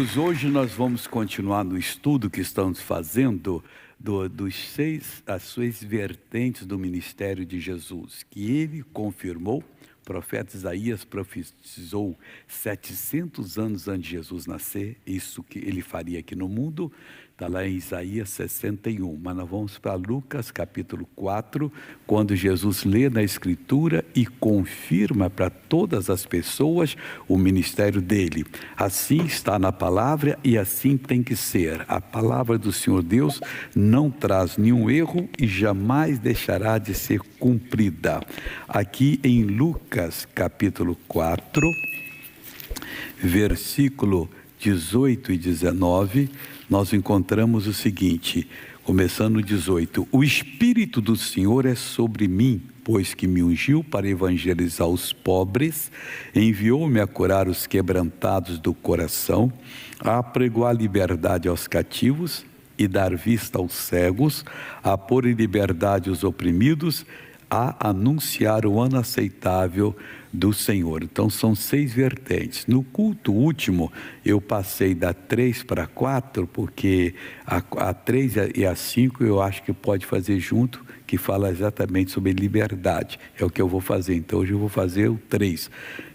Hoje nós vamos continuar no estudo que estamos fazendo as 6 vertentes do ministério de Jesus, que ele confirmou. O profeta Isaías profetizou 700 anos antes de Jesus nascer, isso que ele faria aqui no mundo, está lá em Isaías 61, mas nós vamos para Lucas capítulo 4, quando Jesus lê na Escritura e confirma para todas as pessoas o ministério dele. Assim está na palavra e assim tem que ser. A palavra do Senhor Deus não traz nenhum erro e jamais deixará de ser cumprida. Aqui em Lucas capítulo 4, versículo 18 e 19, nós encontramos o seguinte, começando no 18: o Espírito do Senhor é sobre mim, pois que me ungiu para evangelizar os pobres, enviou-me a curar os quebrantados do coração, a apregoar liberdade aos cativos e dar vista aos cegos, a pôr em liberdade os oprimidos, a anunciar o ano aceitável do Senhor. Então são 6 vertentes. No culto último eu passei da 3 para 4, porque a 3 e a 5 eu acho que pode fazer junto, que fala exatamente sobre liberdade. É o que eu vou fazer. Então hoje eu vou fazer o 3.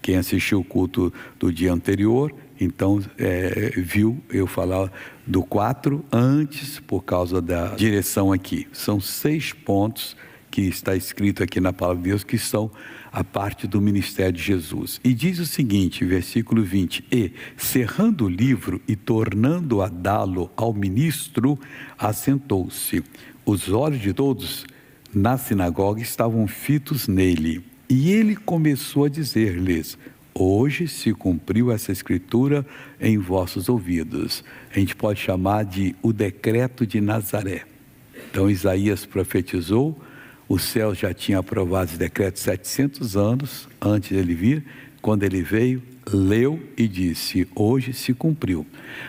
Quem assistiu o culto do dia anterior, então viu eu falar do 4 antes, por causa da direção aqui. São 6 pontos que está escrito aqui na palavra de Deus, que são a parte do ministério de Jesus. E diz o seguinte, versículo 20: e, cerrando o livro e tornando a dá-lo ao ministro, assentou-se. Os olhos de todos na sinagoga estavam fitos nele. E ele começou a dizer-lhes: hoje se cumpriu essa escritura em vossos ouvidos. A gente pode chamar de o decreto de Nazaré. Então Isaías profetizou, o céu já tinha aprovado esse decreto 700 anos antes dele vir. Quando ele veio, leu e disse: hoje se cumpriu.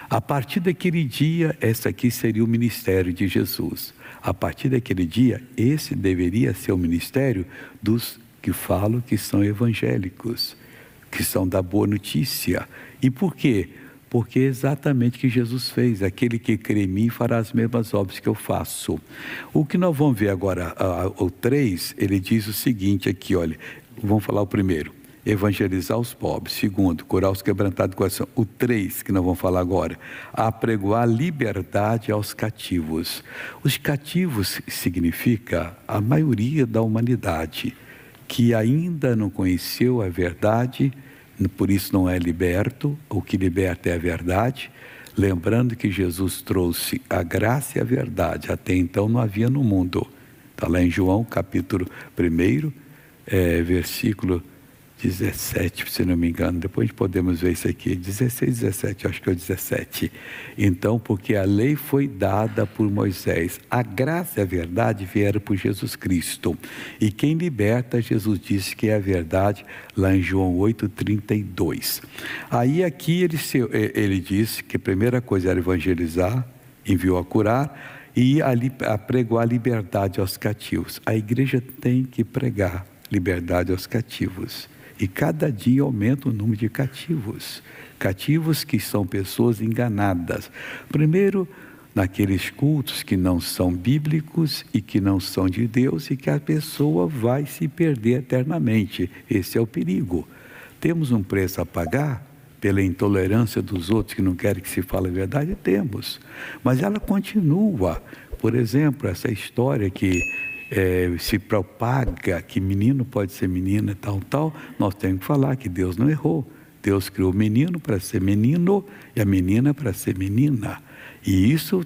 A partir daquele dia, esse aqui seria o ministério de Jesus. A partir daquele dia, esse deveria ser o ministério dos que falam que são evangélicos, que são da boa notícia. E por quê? Porque é exatamente o que Jesus fez: aquele que crê em mim fará as mesmas obras que eu faço. O que nós vamos ver agora, o 3, ele diz o seguinte aqui, olha, vamos falar o primeiro: evangelizar os pobres. Segundo, curar os quebrantados do coração. O 3, que nós vamos falar agora: apregoar liberdade aos cativos. Os cativos significa a maioria da humanidade, que ainda não conheceu a verdade, por isso não é liberto. O que liberta é a verdade, lembrando que Jesus trouxe a graça e a verdade, até então não havia no mundo. Está lá em João capítulo 1, versículo 17, se não me engano, depois podemos ver isso aqui, 16, 17, acho que é o 17. Então, porque a lei foi dada por Moisés, a graça e a verdade vieram por Jesus Cristo, e quem liberta, Jesus disse que é a verdade, lá em João 8:32. Aí aqui ele disse que a primeira coisa era evangelizar, enviou a curar, e a pregar a liberdade aos cativos. A igreja tem que pregar liberdade aos cativos. E cada dia aumenta o número de cativos. Cativos que são pessoas enganadas. Primeiro, naqueles cultos que não são bíblicos e que não são de Deus, e que a pessoa vai se perder eternamente. Esse é o perigo. Temos um preço a pagar pela intolerância dos outros que não querem que se fale a verdade? Temos. Mas ela continua. Por exemplo, essa história que se propaga que menino pode ser menina, tal, nós temos que falar que Deus não errou. Deus criou o menino para ser menino e a menina para ser menina. E isso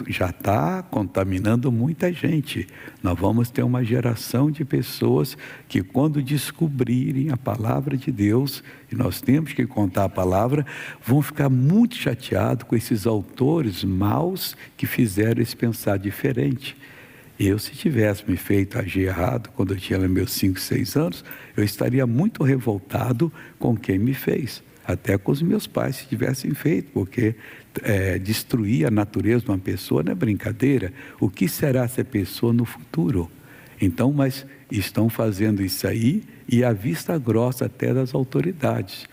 já está contaminando muita gente. Nós vamos ter uma geração de pessoas que, quando descobrirem a palavra de Deus, e nós temos que contar a palavra, vão ficar muito chateados com esses autores maus que fizeram eles pensar diferente. Eu, se tivesse me feito agir errado, quando eu tinha meus 5, 6 anos, eu estaria muito revoltado com quem me fez. Até com os meus pais, se tivessem feito, porque destruir a natureza de uma pessoa não é brincadeira. O que será essa pessoa no futuro? Então, mas estão fazendo isso aí, e à vista grossa até das autoridades.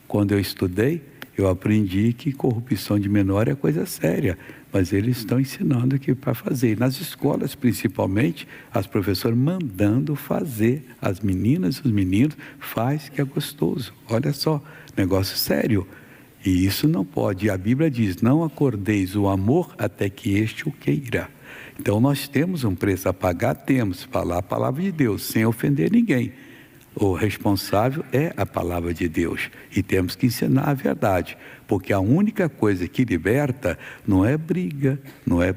Quando eu estudei, Eu aprendi que corrupção de menor é coisa séria, mas eles estão ensinando aqui para fazer. Nas escolas, principalmente, as professoras mandando fazer. As meninas e os meninos, faz que é gostoso. Olha só, negócio sério. E isso não pode. A Bíblia diz, não acordeis o amor até que este o queira. Então nós temos um preço a pagar, temos que falar a palavra de Deus, sem ofender ninguém. O responsável é a palavra de Deus e temos que ensinar a verdade, porque a única coisa que liberta não é briga, não é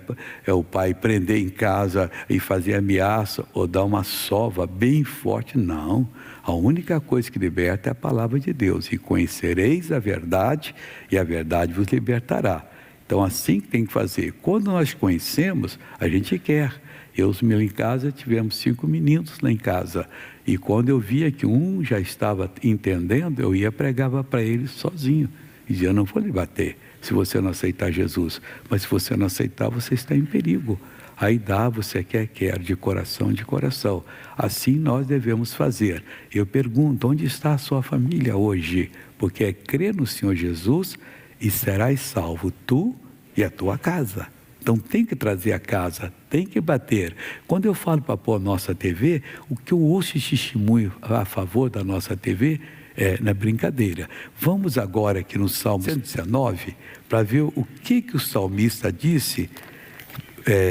o pai prender em casa e fazer ameaça ou dar uma sova bem forte, não. A única coisa que liberta é a palavra de Deus, e conhecereis a verdade e a verdade vos libertará. Então assim que tem que fazer. Quando nós conhecemos, a gente quer. Eu em casa, tivemos 5 meninos lá em casa. E quando eu via que um já estava entendendo, eu ia pregava para ele sozinho. E dizia, eu não vou lhe bater se você não aceitar Jesus. Mas se você não aceitar, você está em perigo. Aí dá, você quer, de coração, de coração. Assim nós devemos fazer. Eu pergunto, onde está a sua família hoje? Porque é crer no Senhor Jesus e serás salvo tu e a tua casa. Então tem que trazer a casa, tem que bater. Quando eu falo para pôr a nossa TV, o que eu ouço de testemunho a favor da nossa TV é na brincadeira. Vamos agora aqui no Salmo 119 para ver o que o salmista disse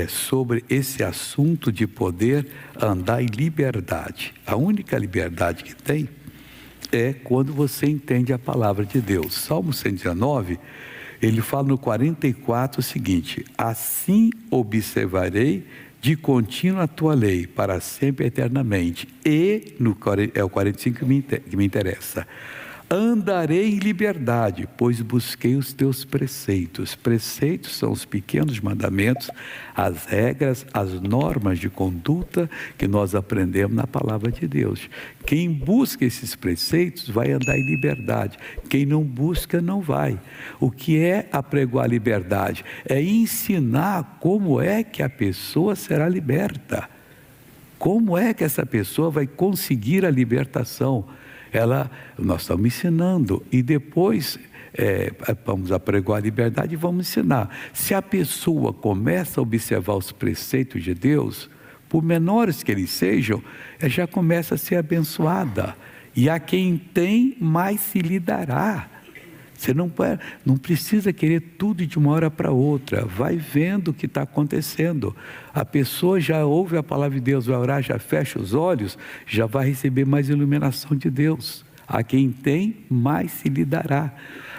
sobre esse assunto de poder andar em liberdade. A única liberdade que tem é quando você entende a palavra de Deus. Salmo 119, ele fala no 44 o seguinte, assim observarei de contínuo a tua lei, para sempre eternamente. E, é o 45 que me interessa, andarei em liberdade, pois busquei os teus preceitos. Preceitos são os pequenos mandamentos, as regras, as normas de conduta que nós aprendemos na palavra de Deus. Quem busca esses preceitos vai andar em liberdade. Quem não busca não vai. O que é apregoar a liberdade? É ensinar como é que a pessoa será liberta. Como é que essa pessoa vai conseguir a libertação? Nós estamos ensinando e depois vamos apregoar a liberdade e vamos ensinar. Se a pessoa começa a observar os preceitos de Deus, por menores que eles sejam, já começa a ser abençoada. E a quem tem, mais se lhe dará. Você não precisa querer tudo de uma hora para outra. Vai vendo o que está acontecendo. A pessoa já ouve a palavra de Deus, vai orar, já fecha os olhos, já vai receber mais iluminação de Deus. A quem tem, mais se lhe dará.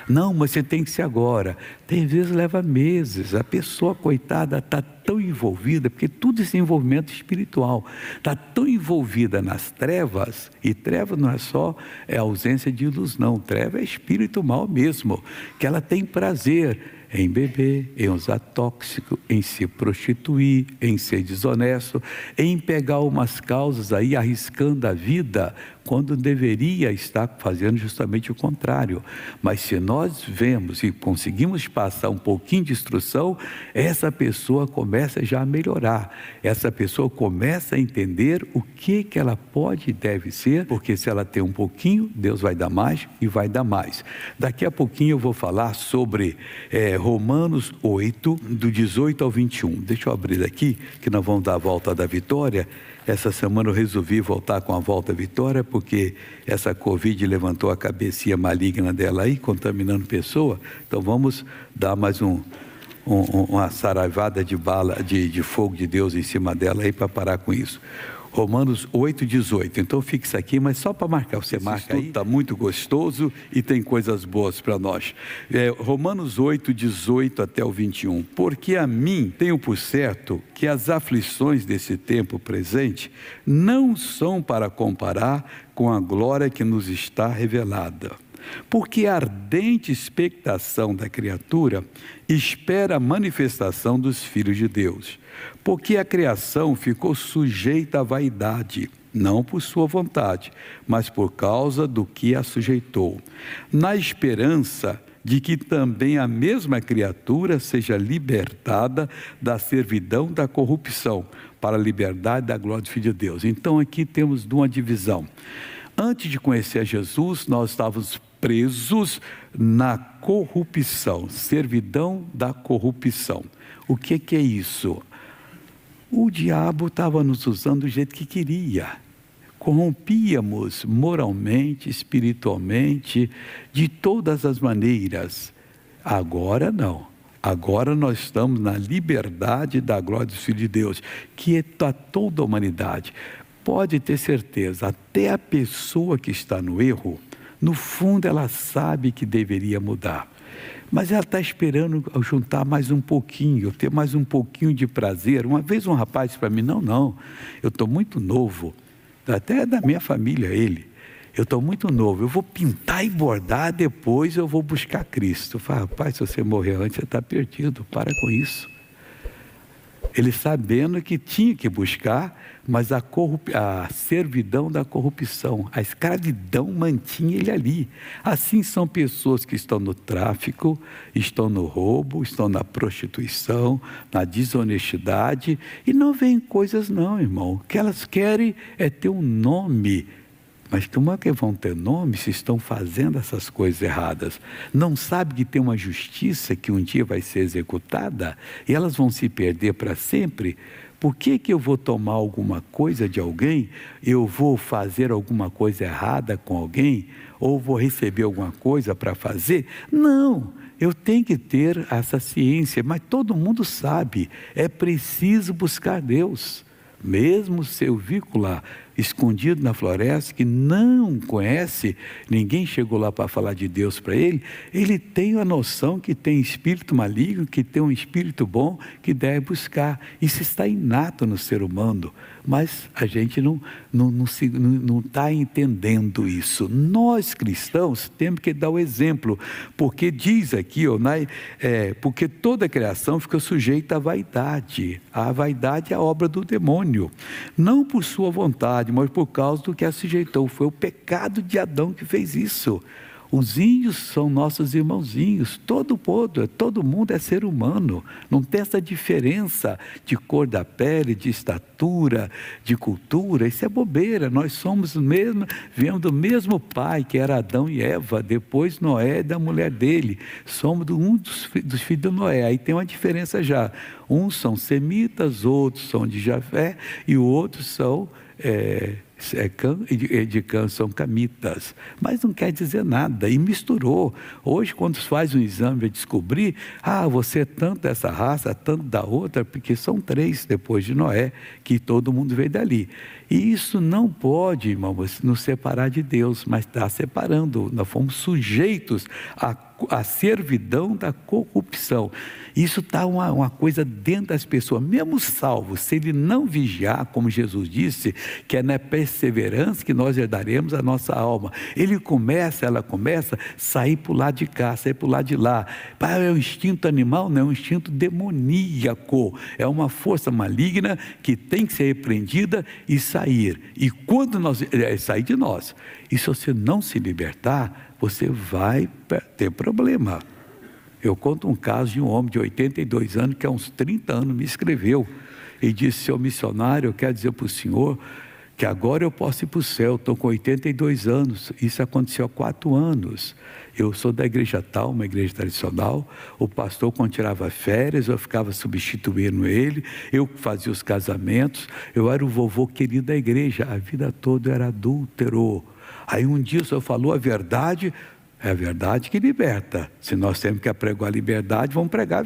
Não, mas você tem que ser agora. Tem vezes leva meses. A pessoa, coitada, está tão envolvida, porque tudo esse envolvimento espiritual, está tão envolvida nas trevas, e treva não é só ausência de luz, não. Treva é espírito mal mesmo, que ela tem prazer em beber, em usar tóxico, em se prostituir, em ser desonesto, em pegar umas causas aí, arriscando a vida, quando deveria estar fazendo justamente o contrário. Mas se nós vemos e conseguimos passar um pouquinho de instrução, essa pessoa começa já a melhorar, essa pessoa começa a entender o que ela pode e deve ser, porque se ela tem um pouquinho, Deus vai dar mais e vai dar mais. Daqui a pouquinho eu vou falar sobre Romanos 8, do 18 ao 21. Deixa eu abrir aqui, que nós vamos dar a volta da vitória. Essa semana eu resolvi voltar com a volta à vitória, porque essa Covid levantou a cabecinha maligna dela aí, contaminando pessoa. Então vamos dar mais uma saraivada de bala, de fogo de Deus em cima dela aí, para parar com isso. Romanos 8, 18. Então fique isso aqui, mas só para marcar. Você marca aí. Está muito gostoso e tem coisas boas para nós. Romanos 8, 18 até o 21. Porque a mim tenho por certo que as aflições desse tempo presente não são para comparar com a glória que nos está revelada. Porque a ardente expectação da criatura espera a manifestação dos filhos de Deus. Porque a criação ficou sujeita à vaidade, não por sua vontade, mas por causa do que a sujeitou, na esperança de que também a mesma criatura seja libertada da servidão da corrupção, para a liberdade da glória do Filho de Deus. Então aqui temos uma divisão. Antes de conhecer Jesus, nós estávamos presos na corrupção, servidão da corrupção. O que é isso? O diabo estava nos usando do jeito que queria. Corrompíamos moralmente, espiritualmente, de todas as maneiras. Agora não. Agora nós estamos na liberdade da glória do Filho de Deus, que é para toda a humanidade. Pode ter certeza, até a pessoa que está no erro, no fundo ela sabe que deveria mudar. Mas ela está esperando juntar mais um pouquinho, ter mais um pouquinho de prazer. Uma vez um rapaz disse para mim, não, eu estou muito novo, até da minha família ele. Eu estou muito novo, eu vou pintar e bordar, depois eu vou buscar Cristo. Eu falo, rapaz, se você morrer antes, você está perdido, para com isso. Ele sabendo que tinha que buscar, mas a servidão da corrupção, a escravidão mantinha ele ali. Assim são pessoas que estão no tráfico, estão no roubo, estão na prostituição, na desonestidade, e não veem coisas não, irmão. O que elas querem é ter um nome. Mas como é que vão ter nome se estão fazendo essas coisas erradas? Não sabe que tem uma justiça que um dia vai ser executada? E elas vão se perder para sempre? Por que eu vou tomar alguma coisa de alguém? Eu vou fazer alguma coisa errada com alguém? Ou vou receber alguma coisa para fazer? Não! Eu tenho que ter essa ciência, mas todo mundo sabe. É preciso buscar Deus. Mesmo seu vícola escondido na floresta, que não conhece, ninguém chegou lá para falar de Deus para ele, ele tem a noção que tem espírito maligno, que tem um espírito bom, que deve buscar. Isso está inato no ser humano, mas a gente não está entendendo isso. Nós cristãos temos que dar o exemplo, porque diz aqui, porque toda a criação fica sujeita à vaidade. A vaidade é a obra do demônio, não por sua vontade, mas por causa do que a sujeitou. Foi o pecado de Adão que fez isso. Os índios são nossos irmãozinhos, todo mundo é ser humano, não tem essa diferença de cor da pele, de estatura, de cultura, isso é bobeira. Nós somos viemos do mesmo pai que era Adão e Eva, depois Noé e da mulher dele, somos dos filhos de Noé. Aí tem uma diferença já, uns são semitas, outros são de Jafé e outros são de Cã são camitas, mas não quer dizer nada, e misturou. Hoje quando faz um exame vai descobrir, você é tanto dessa raça, tanto da outra, porque são 3 depois de Noé, que todo mundo veio dali. E isso não pode, irmãos, nos separar de Deus, mas está separando. Nós fomos sujeitos à servidão da corrupção. Isso está uma coisa dentro das pessoas, mesmo salvo, se ele não vigiar, como Jesus disse, que é na perseverança que nós herdaremos a nossa alma. Ela começa a sair para o lado de cá, sair para o lado de lá. É um instinto animal, não é um instinto demoníaco, é uma força maligna que tem que ser repreendida e sair. E quando sair de nós, e se você não se libertar, você vai ter problema. Eu conto um caso de um homem de 82 anos, que há uns 30 anos me escreveu, e disse, seu missionário, eu quero dizer para o senhor, que agora eu posso ir para o céu, estou com 82 anos, isso aconteceu há 4 anos, eu sou da igreja tal, uma igreja tradicional, o pastor quando tirava férias, eu ficava substituindo ele, eu fazia os casamentos, eu era o vovô querido da igreja, a vida toda eu era adúltero. Aí um dia o senhor falou a verdade, é a verdade que liberta. Se nós temos que apregoar a liberdade, vamos pregar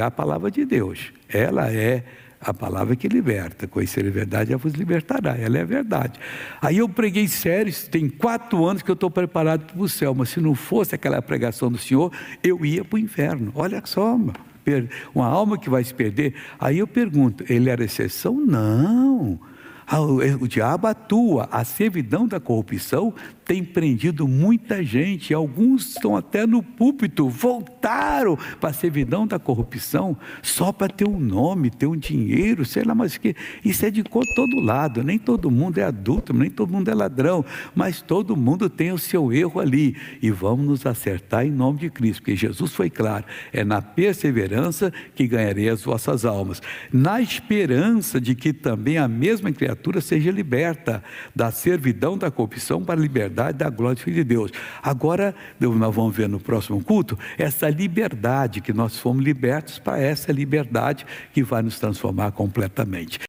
a palavra de Deus. Ela é a palavra que liberta. Conhecer a verdade, ela vos libertará. Ela é a verdade. Aí eu preguei sério, tem 4 anos que eu estou preparado para o céu, mas se não fosse aquela pregação do Senhor, eu ia para o inferno. Olha só, uma alma que vai se perder. Aí eu pergunto, ele era exceção? Não. O diabo atua, a servidão da corrupção tem prendido muita gente, alguns estão até no púlpito, voltaram para a servidão da corrupção, só para ter um nome, ter um dinheiro, sei lá, mas que isso é de todo lado, nem todo mundo é adulto, nem todo mundo é ladrão, mas todo mundo tem o seu erro ali, e vamos nos acertar em nome de Cristo, porque Jesus foi claro, é na perseverança que ganharei as vossas almas, na esperança de que também a mesma criatura seja liberta da servidão da corrupção para a liberdade liberdade da glória do Filho de Deus. Agora, nós vamos ver no próximo culto, essa liberdade que nós fomos libertos para essa liberdade que vai nos transformar completamente.